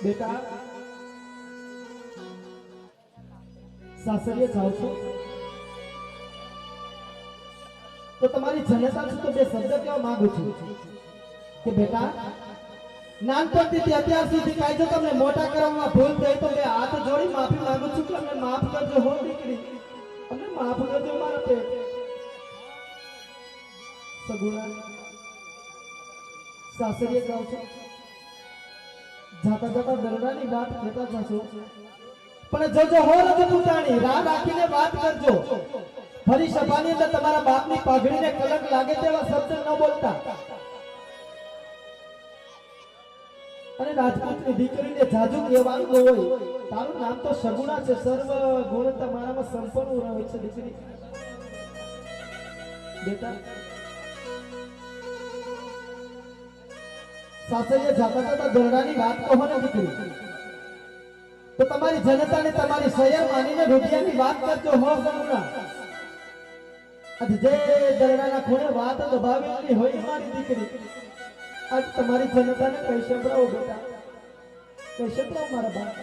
બેટા સાસરીએ જાઓ છો તો તમારી જનતા છે તો બે શબ્દ કહેવા માંગુ છું કે બેટા નાનપણથી અત્યાર સુધી કાંઈ જો તમને મોટા કરવામાં ભૂલ થઈ તો બે હાથ જોડી માફી માંગુ છું કે અમને માફ કરજો હો દીકરી, અમને માફ કરજો મારા પેટ. સગુણા સાસરીએ જાઓ છો, જાતા જાતા દરડાની વાત કહેતા જશો, પણ જોજો હો રજપૂતાણી, રાહ રાખીને વાત કરજો. ફરી સભાની અંદર તમારા બાપની પાઘડીને કલંક લાગે તેવા શબ્દ ન બોલતા. અને રાજપૂતની દીકરીને જાજુ કહેવાનું ન હોય. તારું નામ તો સગુણા છે, સર્વ ગુણ તમારામાં સંપન્ન હોય છે દીકરી. બેટા સાસરીએ જાતા જાતા દરડાની વાત કહો ને દીકરી, તો તમારી જનતાને તમારી શહેર માનીને રૂપિયાની વાત કરજો હો સગુણા. આજ જે દરડાના ખૂણે વાત દબાવેલી હોય મારી દીકરી, આજ તમારી જનતાને કઈ સંભળાવો બેટા, કઈ સંભળાવો મારા બાપ.